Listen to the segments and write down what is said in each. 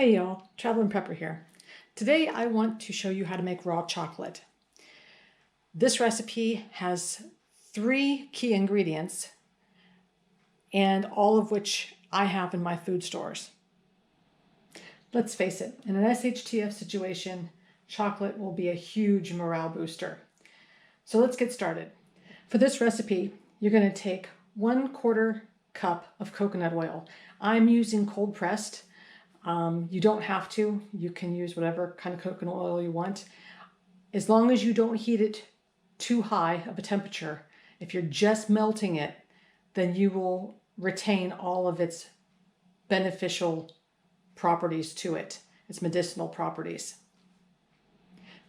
Hey y'all, Traveling Prepper here. Today I want to show you how to make raw chocolate. This recipe has 3 key ingredients and all of which I have in my food stores. Let's face it, in an SHTF situation, chocolate will be a huge morale booster. So let's get started. For this recipe, you're going to take 1/4 cup of coconut oil. I'm using cold pressed. You don't have to. You can use whatever kind of coconut oil you want. As long as you don't heat it too high of a temperature, if you're just melting it, then you will retain all of its beneficial properties to it, its medicinal properties.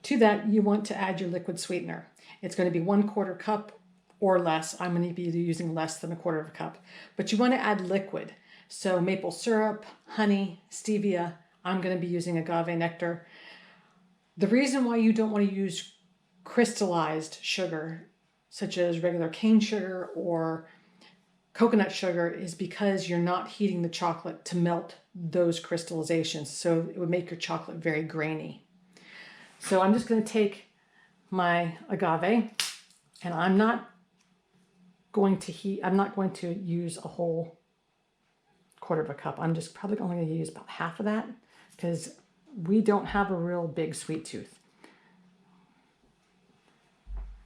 To that, you want to add your liquid sweetener. It's going to be 1/4 cup or less. I'm going to be using less than 1/4 cup, but you want to add liquid. So maple syrup, honey, stevia. I'm going to be using agave nectar. The reason why you don't want to use crystallized sugar, such as regular cane sugar or coconut sugar, is because you're not heating the chocolate to melt those crystallizations. So it would make your chocolate very grainy. So I'm just going to take my agave, and I'm not going to use a whole 1/4 cup. I'm just probably only going to use about half of that because we don't have a real big sweet tooth.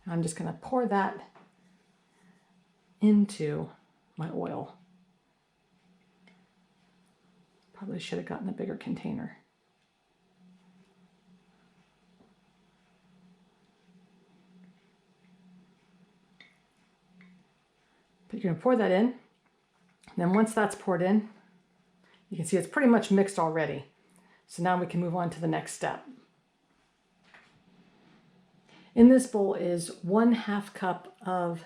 I'm just going to pour that into my oil. Probably should have gotten a bigger container. But you're going to pour that in. And then once that's poured in, you can see it's pretty much mixed already. So now we can move on to the next step. In this bowl is 1/2 cup of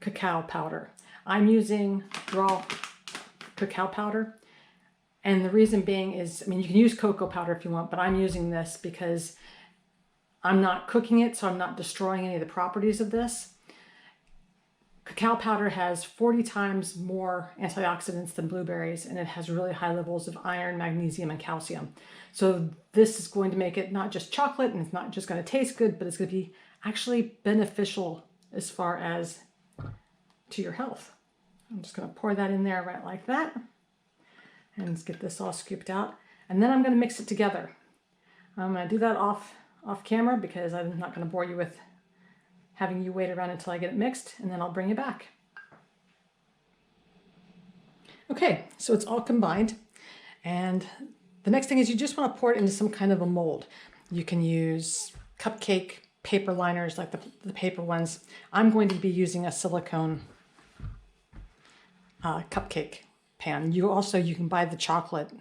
cacao powder. I'm using raw cacao powder. And the reason being is, you can use cocoa powder if you want, but I'm using this because I'm not cooking it, so I'm not destroying any of the properties of this. Cacao powder has 40 times more antioxidants than blueberries, and it has really high levels of iron, magnesium, and calcium. So this is going to make it not just chocolate, and it's not just going to taste good, but it's going to be actually beneficial as far as to your health. I'm just going to pour that in there right like that, and let's get this all scooped out. And then I'm going to mix it together. I'm going to do that off camera because I'm not going to bore you with having you wait around until I get it mixed, and then I'll bring you back. Okay, so it's all combined, and the next thing is you just want to pour it into some kind of a mold. You can use cupcake paper liners like the paper ones. I'm going to be using a silicone cupcake pan. You can buy the chocolate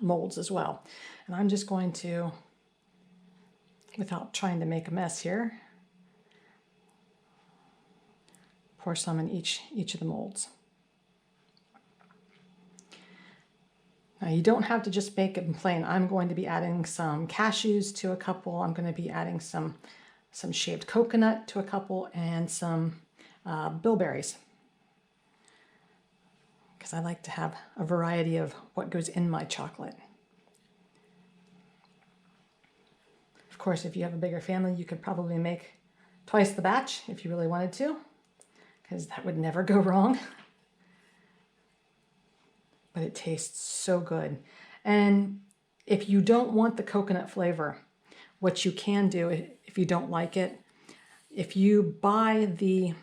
molds as well. And I'm just going to, without trying to make a mess here, pour some in each of the molds. Now you don't have to just make it plain. I'm going to be adding some cashews to a couple. I'm going to be adding some shaved coconut to a couple, and some bilberries, because I like to have a variety of what goes in my chocolate. Of course, if you have a bigger family, you could probably make twice the batch if you really wanted to, because that would never go wrong. But it tastes so good. And if you don't want the coconut flavor, what you can do, if you don't like it, if you buy the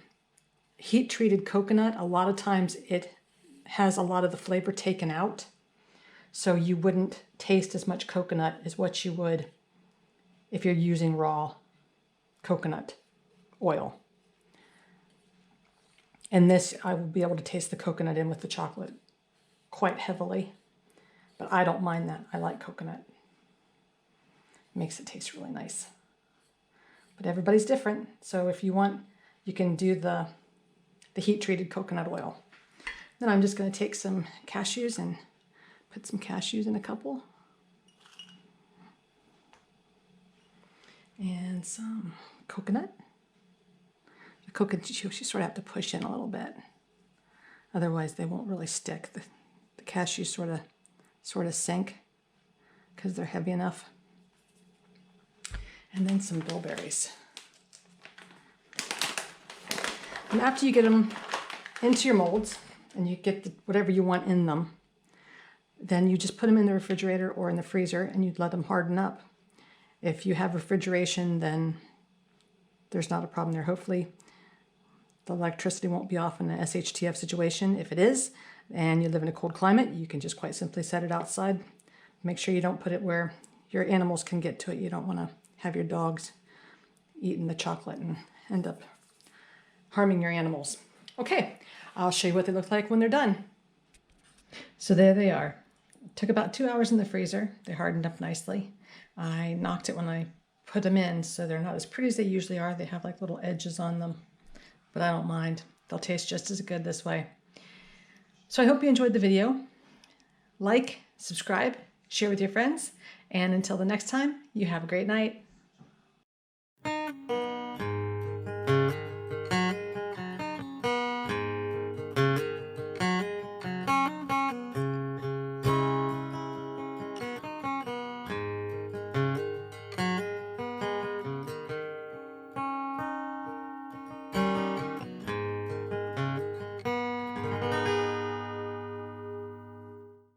heat-treated coconut, a lot of times it has a lot of the flavor taken out, so you wouldn't taste as much coconut as what you would if you're using raw coconut oil. And this, I will be able to taste the coconut in with the chocolate quite heavily, but I don't mind that. I like coconut. It makes it taste really nice. But everybody's different, so if you want, you can do the heat-treated coconut oil. Then I'm just going to take some cashews and put some cashews in a couple. And some coconut. The coconut you sort of have to push in a little bit. Otherwise they won't really stick. The cashews sort of sort of sink because they're heavy enough. And then some bilberries. And after you get them into your molds and you get whatever you want in them, then you just put them in the refrigerator or in the freezer and you let them harden up. If you have refrigeration, then there's not a problem there. Hopefully the electricity won't be off in an SHTF situation. If it is, and you live in a cold climate, you can just quite simply set it outside. Make sure you don't put it where your animals can get to it. You don't want to have your dogs eating the chocolate and end up harming your animals. Okay, I'll show you what they look like when they're done. So there they are. It took about 2 hours in the freezer. They hardened up nicely. I knocked it when I put them in, so they're not as pretty as they usually are. They have like little edges on them, but I don't mind. They'll taste just as good this way. So I hope you enjoyed the video. Like, subscribe, share with your friends, and until the next time, you have a great night.